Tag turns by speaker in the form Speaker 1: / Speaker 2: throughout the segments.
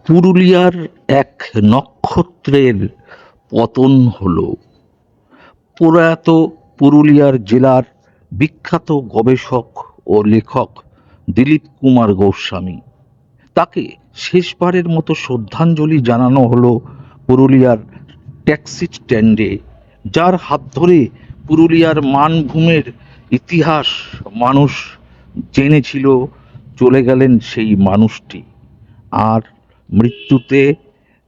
Speaker 1: পুরুলিয়ার এক নক্ষত্রের পতন হলো। প্রয়াত পুরুলিয়ার জেলার বিখ্যাত গবেষক ও লেখক দিলীপ কুমার গোস্বামী। তাকে শেষবারের মতো শ্রদ্ধাঞ্জলি জানানো হলো পুরুলিয়ার ট্যাক্সি স্ট্যান্ডে, যার হাত ধরে পুরুলিয়ার মানভূমের ইতিহাস মানুষ জেনেছিল। চলে গেলেন সেই মানুষটি, আর মৃত্যুতে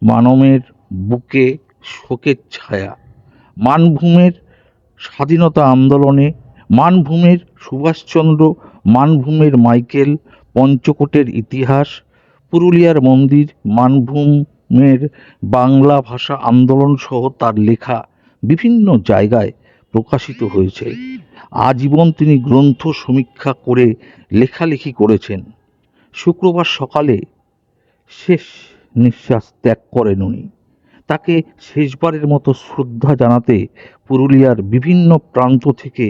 Speaker 1: মানবের বুকে শোকের ছায়া। মানভূমের স্বাধীনতা আন্দোলনে মানভূমের সুভাষচন্দ্র, মানভূমের মাইকেল, পঞ্চকোটের ইতিহাস, পুরুলিয়ার মন্দির, মানভূমের বাংলা ভাষা আন্দোলন সহ তার লেখা বিভিন্ন জায়গায় প্রকাশিত হয়েছে। আজীবন তিনি গ্রন্থ সমীক্ষা করে লেখালেখি করেছেন। শুক্রবার সকালে শেষ নিঃশ্বাস ত্যাগ করেন উনি। তাকে শেষবারের মতো শ্রদ্ধা জানাতে পুরুলিয়ার বিভিন্ন প্রান্ত থেকে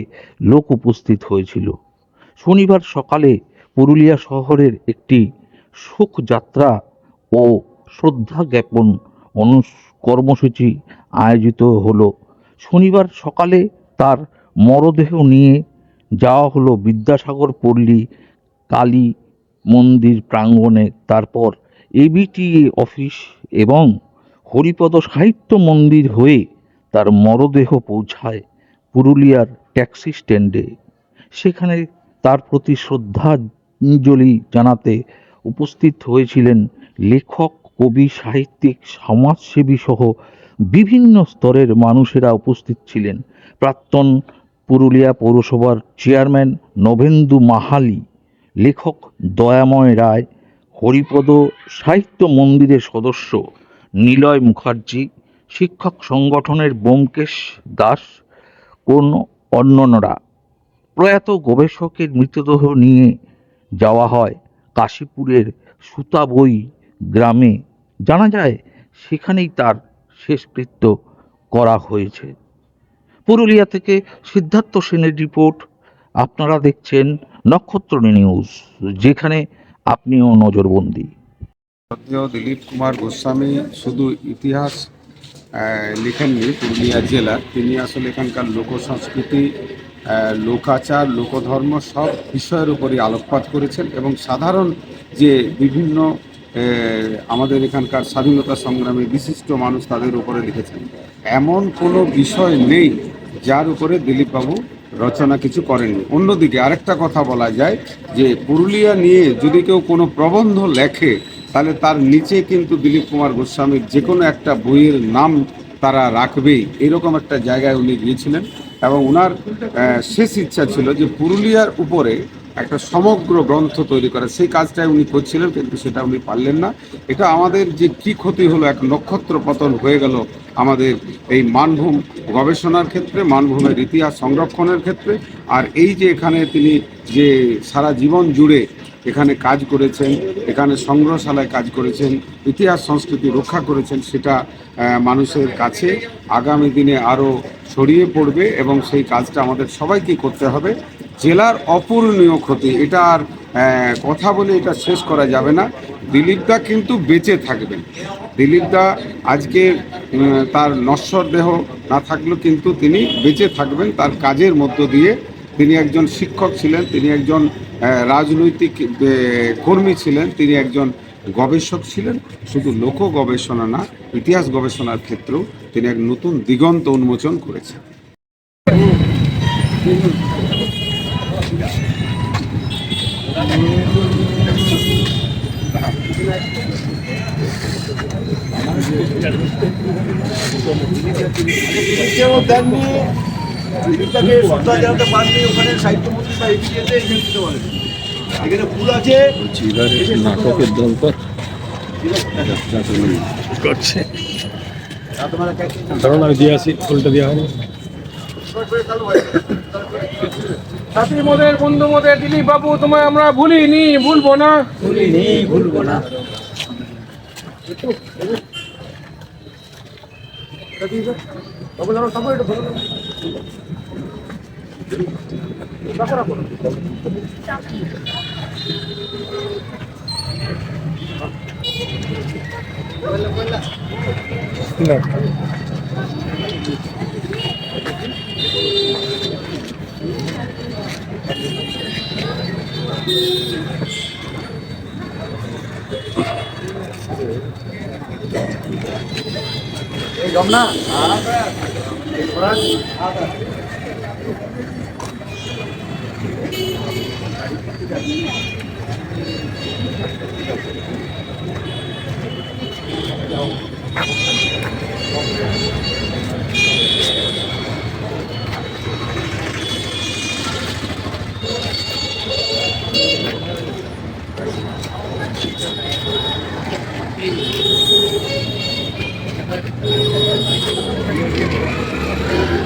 Speaker 1: লোক উপস্থিত হয়েছিল। শনিবার সকালে পুরুলিয়া শহরের একটি শোকযাত্রা ও শ্রদ্ধা জ্ঞাপন কর্মসূচি আয়োজিত হলো। শনিবার সকালে তার মরদেহ নিয়ে যাওয়া হলো বিদ্যাসাগর পল্লী কালী মন্দির প্রাঙ্গণে। তারপর এবিটিএ অফিস এবং হরিপদ সাহিত্য মন্দির হয়ে তার মরদেহ পৌঁছায় পুরুলিয়ার ট্যাক্সি স্ট্যান্ডে। সেখানে তার প্রতি শ্রদ্ধাঞ্জলি জানাতে উপস্থিত হয়েছিলেন লেখক, কবি, সাহিত্যিক, সমাজসেবী সহ বিভিন্ন স্তরের মানুষেরা উপস্থিত ছিলেন। প্রাক্তন পুরুলিয়া পৌরসভার চেয়ারম্যান নবেন্দু মাহালি, লেখক দয়াময় রায়, হরিপদ সাহিত্য মন্দিরের সদস্য নিলয় মুখার্জি, শিক্ষক সংগঠনের ব্যোমকেশ দাস, কোন অন্যান্যরা। প্রয়াত গবেষকের মৃতদেহ নিয়ে যাওয়া হয় কাশীপুরের সুতাবই গ্রামে। জানা যায় সেখানেই তার শেষকৃত্য করা হয়েছে। পুরুলিয়া থেকে সিদ্ধার্থ সেনের রিপোর্ট। আপনারা দেখছেন নক্ষত্র নিউজ, যেখানে আপনিও নজরবন্দি।
Speaker 2: দিলীপ কুমার গোস্বামী শুধু ইতিহাস লেখেননি পুরুলিয়া জেলার, তিনি আসলে এখানকার লোক সংস্কৃতি, লোকাচার, লোকধর্ম সব বিষয়ের উপরই আলোকপাত করেছেন এবং সাধারণ যে বিভিন্ন আমাদের এখানকার স্বাধীনতা সংগ্রামী বিশিষ্ট মানুষ তাদের উপরে লিখেছেন। এমন কোনো বিষয় নেই যার উপরে দিলীপবাবু রচনা কিছু করেননি। অন্যদিকে আরেকটা কথা বলা যায় যে পুরুলিয়া নিয়ে যদি কেউ কোনো প্রবন্ধ লেখে তাহলে তার নিচে কিন্তু দিলীপ কুমার গোস্বামীর যে কোনো একটা বইয়ের নাম তারা রাখবেই, এরকম একটা জায়গায় উনি গিয়েছিলেন। এবং ওনার শেষ ইচ্ছা ছিল যে পুরুলিয়ার উপরে একটা সমগ্র গ্রন্থ তৈরি করা। সেই কাজটাই উনি করছিলেন, কিন্তু সেটা উনি পারলেন না। এটা আমাদের যে কি ক্ষতি হলো, এক নক্ষত্র পতন হয়ে গেল আমাদের এই মানভূম গবেষণার ক্ষেত্রে, মানভূমের ইতিহাস সংরক্ষণের ক্ষেত্রে। আর এই যে এখানে তিনি যে সারা জীবন জুড়ে এখানে কাজ করেছেন, এখানে সংগ্রহশালায় কাজ করেছেন, ইতিহাস সংস্কৃতি রক্ষা করেছেন, সেটা মানুষের কাছে আগামী দিনে আরও ছড়িয়ে পড়বে এবং সেই কাজটা আমাদের সবাইকে করতে হবে। জেলার অপূরণীয় ক্ষতি, এটা আর কথা বলে এটা শেষ করা যাবে না। দিলীপদা কিন্তু বেঁচে থাকবেন। দিলীপদা আজকে তার নশ্বর দেহ না থাকলেও কিন্তু তিনি বেঁচে থাকবেন তার কাজের মধ্য দিয়ে। তিনি একজন শিক্ষক ছিলেন, তিনি একজন রাজনৈতিক কর্মী ছিলেন, তিনি একজন গবেষক ছিলেন। শুধু লোক গবেষণা না, ইতিহাস গবেষণার ক্ষেত্রেও তিনি এক নতুন দিগন্ত উন্মোচন করেছেন।
Speaker 3: নাটকের দল করছে, কারণ আমি দিয়ে আসি, ফুলটা দেওয়া হয়নি।
Speaker 4: সাথী মোদের, বন্ধু মোদের, দিলীপ বাবু তোমায় আমরা ভুলিনি, ভুলবো না, ভুলবো না।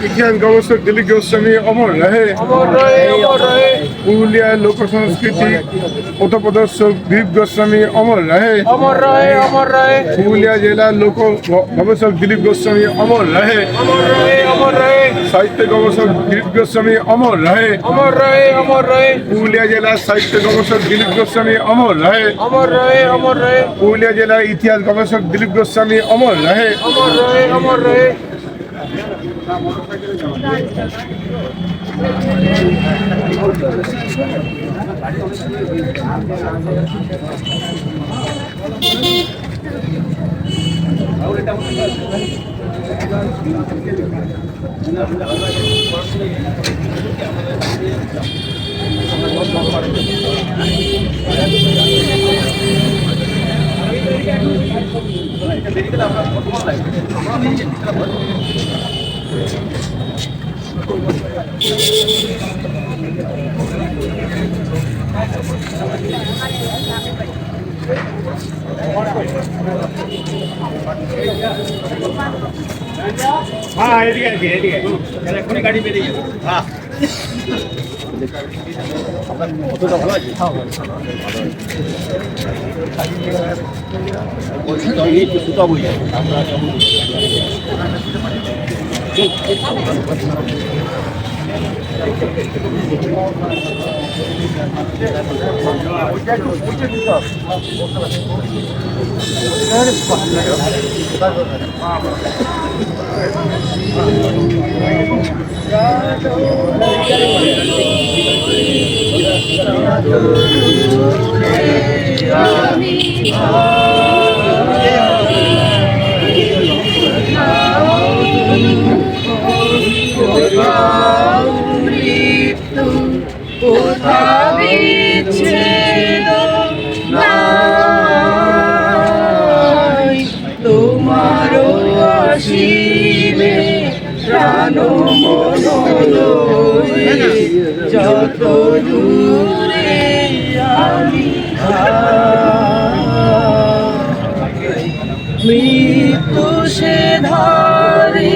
Speaker 5: ইতিহাস গবেষক দিলীপ গোস্বামী অমর রহে।
Speaker 4: অমর রহে, অমর রহে।
Speaker 5: পুরুলিয়ার লোক সংস্কৃতি পথপ্রদর্শক দিলীপ গোস্বামী অমর রহে।
Speaker 4: অমর রহে, অমর রহে।
Speaker 5: পুরুলিয়া জেলার লোক গবেষক দিলীপ গোস্বামী অমর রহে।
Speaker 4: অমর রহে, অমর রহে।
Speaker 5: সাহিত্য গবেষক দিলীপ গোস্বামী অমর রহে।
Speaker 4: অমর রহে, অমর রহে।
Speaker 5: পুরুলিয়া জেলার সাহিত্য গবেষক দিলীপ গোস্বামী অমর রহে।
Speaker 4: অমর রহে, অমর রহে।
Speaker 5: পুরুলিয়া জেলার ইতিহাস গবেষক দিলীপ গোস্বামী অমর রহে।
Speaker 4: অমর রহে, অমর রহে।
Speaker 6: তোমারও অসীমে প্রাণ মন লয়ে যত দূরে আমি মৃত্যু সে ধরে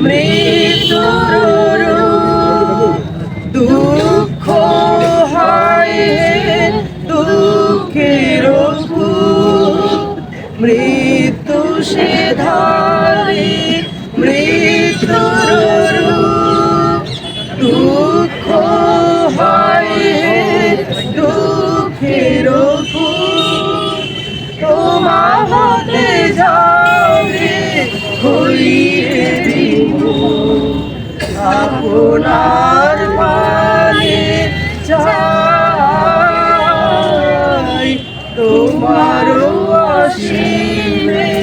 Speaker 6: মৃত্যুর দুঃখ হয় দুঃখের মৃত্যু সে ধরে মৃত্যুর দুঃখ হয় দুঃখের তোমা হতে যাবে হইয়ে আপনার পানে চাই তোমারও অসীমে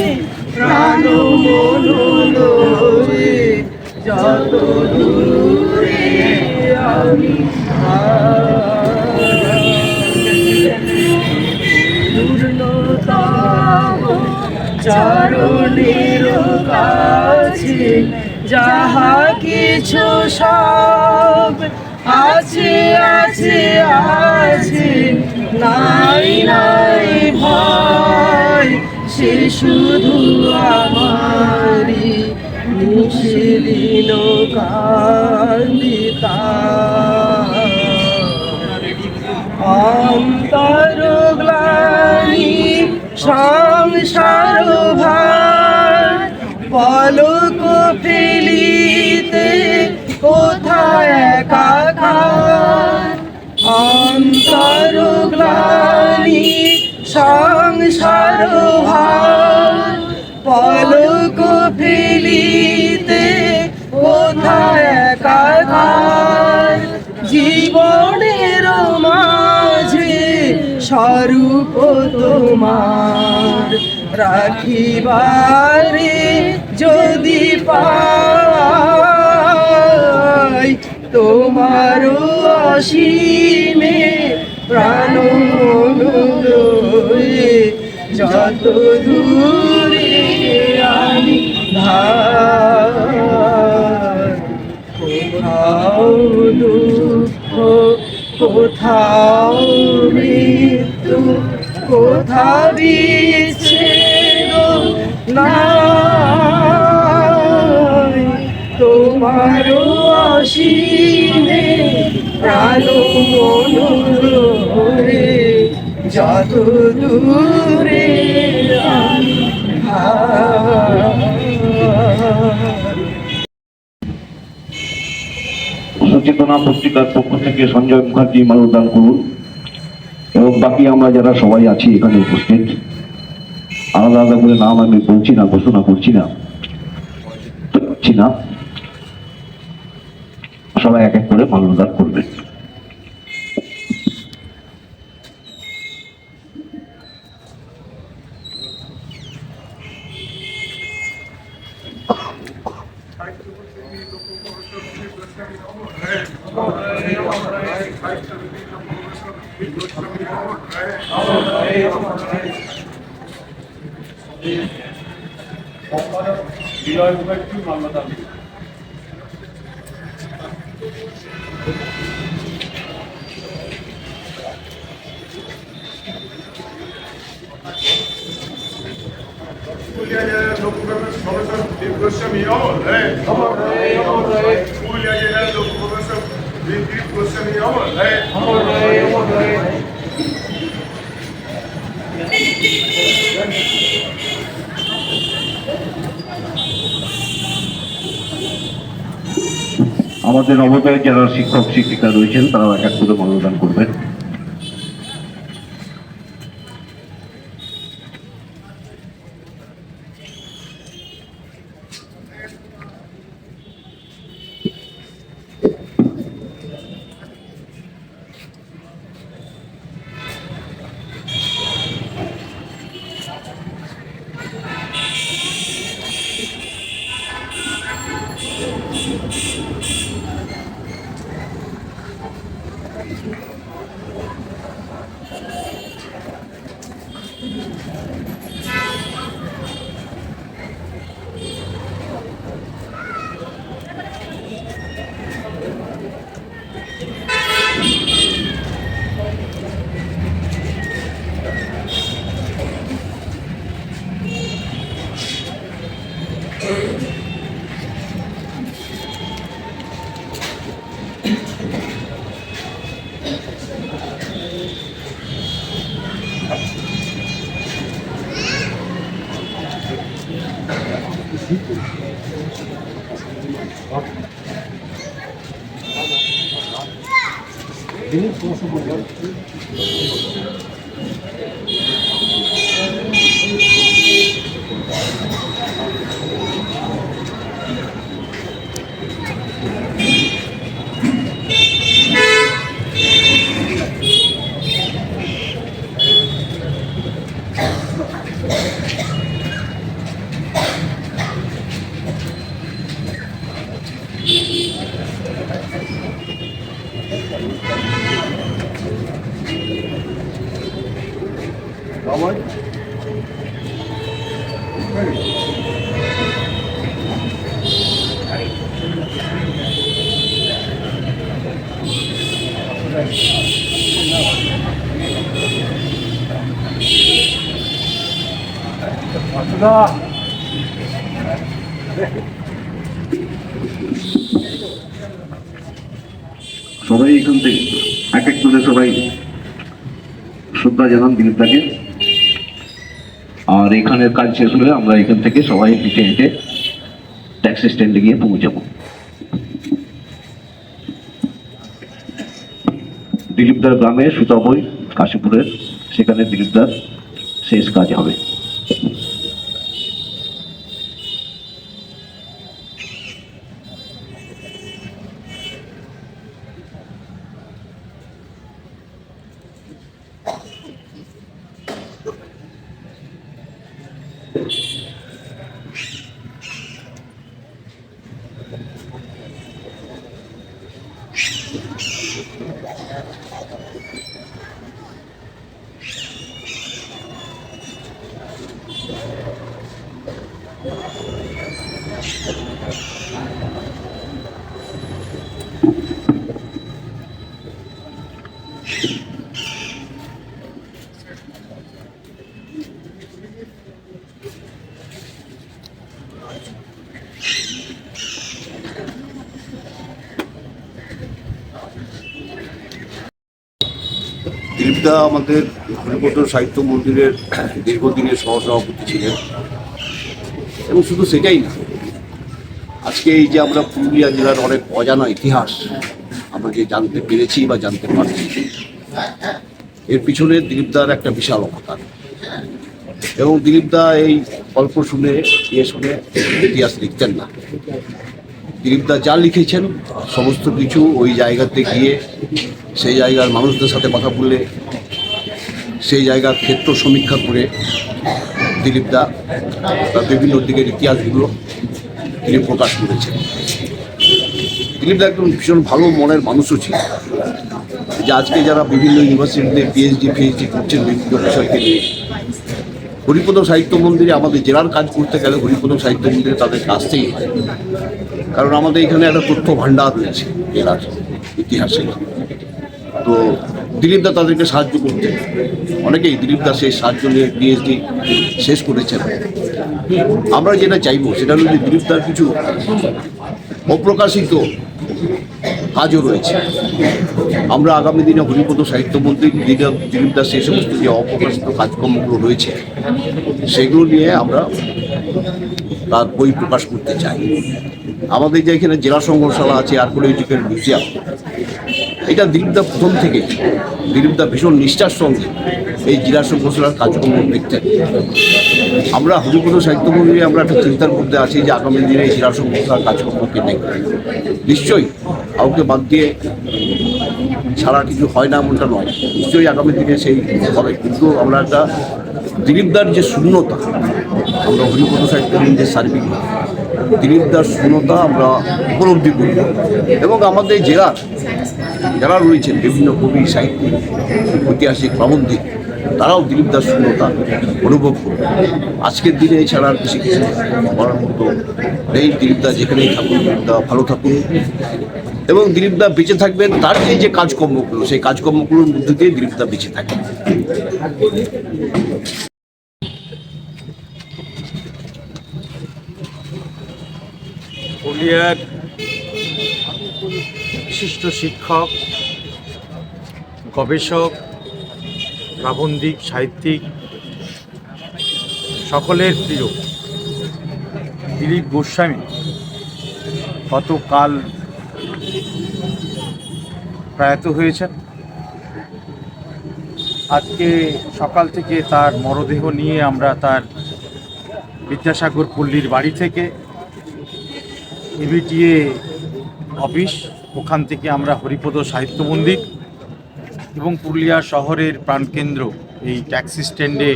Speaker 6: প্রাণ মন লয়ে যত দূরে আমি পূর্ণতম চরণের কাছে যাহা কিছু সব আছে আছে আছে নাই নাই ভয় সে শুধু আমারি মুশলিন কান্দিতা অন্তর গ্লানি সংসার ভার পলক ফেলিতে কোথায় একা স্বরূপ তোমার রাখিবারে যদি পাই তোমার অসীমে প্রাণ মনোরয়ে যত দূরে আমি ধার কোথাও দুঃখ কোথাও মৃত্যু কোথা বিচ্ছেদ নাই তোমার অসীমে প্রাণ মনোরয়ে যত দূরে আমি ধার
Speaker 7: সচেতনা পত্রিকার পক্ষ থেকে সঞ্জয় মুখার্জি মাল্যদান করুন এবং বাকি আমরা যারা সবাই আছি এখানে উপস্থিত আলাদা আলাদা করে নাম আমি বলছি না, ঘোষণা করছি না, সবাই এক এক করে মাল্যদান করবেন।
Speaker 5: গোস্বামী অমর হ্যাঁ পুরুলিয়া জেলার লোক প্রফেসর দিলীপ গোস্বামী অমর হ্যাঁ
Speaker 7: আমাদের নবোদয় যারা শিক্ষক শিক্ষিকা রয়েছেন তারাও এক এক করে মাল্যদান করবেন। সবাই এখান থেকে এক এক করে সবাই শ্রদ্ধা জানান দিলীপদাকে। আর এখানের কাজ শেষ হলে আমরা এখান থেকে সবাই হেঁটে হেঁটে ট্যাক্সি স্ট্যান্ডে গিয়ে পৌঁছাবো। দিলীপদার গ্রামে সুতাবই কাশীপুরের, সেখানে দিলীপদার শেষ কাজ হবে।
Speaker 8: দিলীপদা আমাদের হরিপদ সাহিত্য মন্দিরের দীর্ঘদিনের সহসভাপতি ছিলেন, এবং শুধু সেটাই না, আজকে এই যে আমরা পুরুলিয়া জেলার অনেক অজানা ইতিহাস আমরা যে জানতে পেরেছি বা জানতে পারছি, এর পিছনে দিলীপদার একটা বিশাল অবদান। এবং দিলীপদা এই গল্প শুনে শুনে ইতিহাস লিখতেন না। দিলীপদা যা লিখেছেন সমস্ত কিছু ওই জায়গাতে গিয়ে সেই জায়গার মানুষদের সাথে কথা বলে, সেই জায়গার ক্ষেত্র সমীক্ষা করে দিলীপদা তার বিভিন্ন দিকের ইতিহাসগুলো তিনি প্রকাশ করেছেন। দিলীপদা একজন ভীষণ ভালো মনের মানুষও ছিল, যে আজকে যারা বিভিন্ন ইউনিভার্সিটিতে পিএইচডি করছেন বিভিন্ন বিষয়কে নিয়ে, হরিপদ সাহিত্য মন্দিরে আমাদের জেলার কাজ করতে গেলে হরিপদ সাহিত্য মন্দিরে তাদের আসতেই হয়, কারণ আমাদের এখানে একটা তথ্য ভাণ্ডার রয়েছে জেলার ইতিহাসে। তো দিলীপদা তাদেরকে সাহায্য করতেন, অনেকেই দিলীপদা সেই সাহায্য নিয়ে পিএইচডি শেষ করেছেন। আমরা যেটা চাইবো সেটা হলো যে দিলীপদার কিছু অপ্রকাশিত কাজও রয়েছে। আমরা আগামী দিনে হরিপদ সাহিত্য মন্দির দিলীপদার সেই সমস্ত যে অপ্রকাশিত কাজকর্মগুলো রয়েছে সেগুলো নিয়ে আমরা তার বই প্রকাশ করতে চাই। আমাদের যে এখানে জেলা সংগ্রহশালা আছে, আর্কিওলজিক্যাল মিউজিয়াম, এটা দিলীপদা প্রথম থেকে দিলীপদা ভীষণ নিষ্ঠার সঙ্গে এই জেলা সংগ্রহশালার কাজকর্ম দেখতেন। আমরা হরিপদ সাহিত্য মন্দিরে আমরা একটা চিন্তার মধ্যে আছি যে আগামী দিনে এই জেলা সংগ্রহশালার কাজকর্মকে দেখব। নিশ্চয়ই কাউকে বাদ দিয়ে ছাড়া কিছু হয় না এমনটা নয়, নিশ্চয়ই আগামী দিনে সেই হবে। কিন্তু আমরা একটা দিলীপদার যে শূন্যতা, আমরা হরিপদ সাহিত্য মন্দিরের সার্বিক দিলীপদার শূন্যতা আমরা উপলব্ধি করি, এবং আমাদের জেলার যারা রয়েছেন বিভিন্ন কবি, সাহিত্যিক, ঐতিহাসিক, প্রাবন্ধিক, তারাও দিলীপদার শূন্যতা অনুভব করবে। আজকের দিনে এছাড়া আর কিছু করার মতো নেই। দিলীপদা যেখানেই থাকুন, দিলীপদা ভালো থাকুন, এবং দিলীপদা বেঁচে থাকবেন। তার যে কাজকর্মগুলো, সেই কাজকর্মগুলোর মধ্যে দিয়ে দিলীপদা বেঁচে থাকবেন।
Speaker 9: পুরুলিয়ার বিশিষ্ট শিক্ষক, গবেষক, প্রাবন্ধিক, সাহিত্যিক, সকলের প্রিয় দিলীপ গোস্বামী গতকাল প্রয়াত হয়েছেন। আজকে সকাল থেকে তার মরদেহ নিয়ে আমরা তার বিদ্যাসাগর পল্লীর বাড়ি থেকে এবিটিএ অফিস, ওখান থেকে আমরা হরিপদ সাহিত্য মন্দির এবং পুরুলিয়া শহরের প্রাণকেন্দ্র এই ট্যাক্সি স্ট্যান্ডে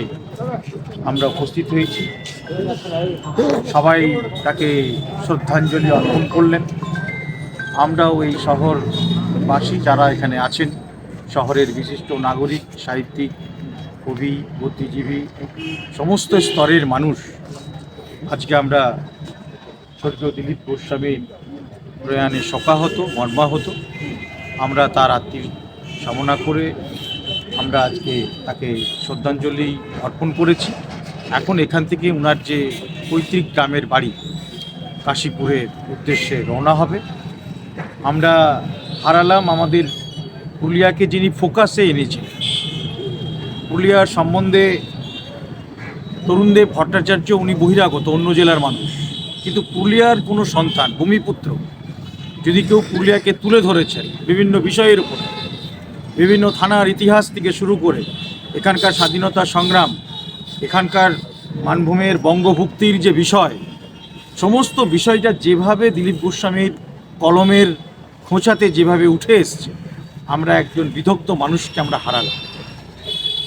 Speaker 9: আমরা উপস্থিত হয়েছি। সবাই তাকে শ্রদ্ধাঞ্জলি অর্পণ করলেন। আমরাও এই শহরবাসী যারা এখানে আছেন, শহরের বিশিষ্ট নাগরিক, সাহিত্যিক, কবি, বুদ্ধিজীবী, সমস্ত স্তরের মানুষ, আজকে আমরা স্বর্গীয় দিলীপ গোস্বামীর প্রয়াণে শোকাহত, মর্মাহত। আমরা তার আত্মীয় কামনা করে আমরা আজকে তাকে শ্রদ্ধাঞ্জলি অর্পণ করেছি। এখন এখান থেকে ওনার যে পৈতৃক গ্রামের বাড়ি কাশীপুরের উদ্দেশ্যে রওনা হবে। আমরা হারালাম আমাদের পুরুলিয়াকে, যিনি ফোকাসে এনেছিলেন। পুরুলিয়ার সম্বন্ধে তরুণদেব ভট্টাচার্য, উনি বহিরাগত, অন্য জেলার মানুষ, কিন্তু পুরুলিয়ার কোনো সন্তান, ভূমিপুত্র, যদি কেউ পুরুলিয়াকে তুলে ধরেছেন বিভিন্ন বিষয়ের উপর, বিভিন্ন থানার ইতিহাস থেকে শুরু করে এখানকার স্বাধীনতা সংগ্রাম, এখানকার মানভূমের বঙ্গভুক্তির যে বিষয়, সমস্ত বিষয়টা যেভাবে দিলীপ গোস্বামীর কলমের খোঁচাতে যেভাবে উঠে এসছে, আমরা একজন বিদগ্ধ মানুষকে আমরা হারালাম।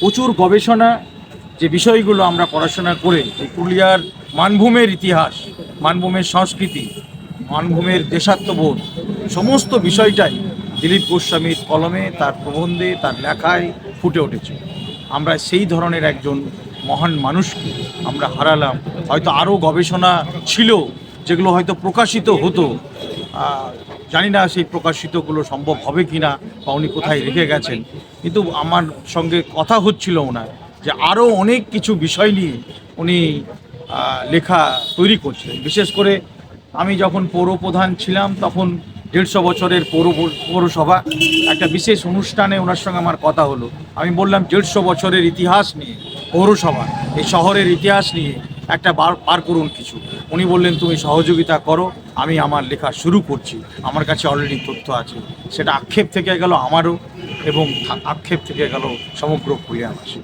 Speaker 9: প্রচুর গবেষণা, যে বিষয়গুলো আমরা পড়াশোনা করে এই পুরুলিয়ার মানভূমের ইতিহাস, মানভূমের সংস্কৃতি, মানভূমের দেশাত্মবোধ, সমস্ত বিষয়টাই দিলীপ গোস্বামীর কলমে, তার প্রবন্ধে, তার লেখায় ফুটে উঠেছে। আমরা সেই ধরনের একজন মহান মানুষকে আমরা হারালাম। হয়তো আরও গবেষণা ছিল যেগুলো হয়তো প্রকাশিত হতো, জানি না সেই প্রকাশিতগুলো সম্ভব হবে কি না বা উনি কোথায় রেখে গেছেন, কিন্তু আমার সঙ্গে কথা হচ্ছিল ওনার যে আরও অনেক কিছু বিষয় নিয়ে উনি লেখা তৈরি করছিলেন। বিশেষ করে আমি যখন পৌরপ্রধান ছিলাম তখন 150 বছরের পৌরসভা, একটা বিশেষ অনুষ্ঠানে ওনার সঙ্গে আমার কথা হলো। আমি বললাম 150 বছরের ইতিহাস নিয়ে পৌরসভা, এই শহরের ইতিহাস নিয়ে একটা বার করুন কিছু। উনি বললেন তুমি সহযোগিতা করো, আমি আমার লেখা শুরু করছি, আমার কাছে অলরেডি তথ্য আছে। সেটা আক্ষেপ থেকে গেল আমারও এবং আক্ষেপ থেকে গেল সমগ্র পুরুলিয়াবাসী।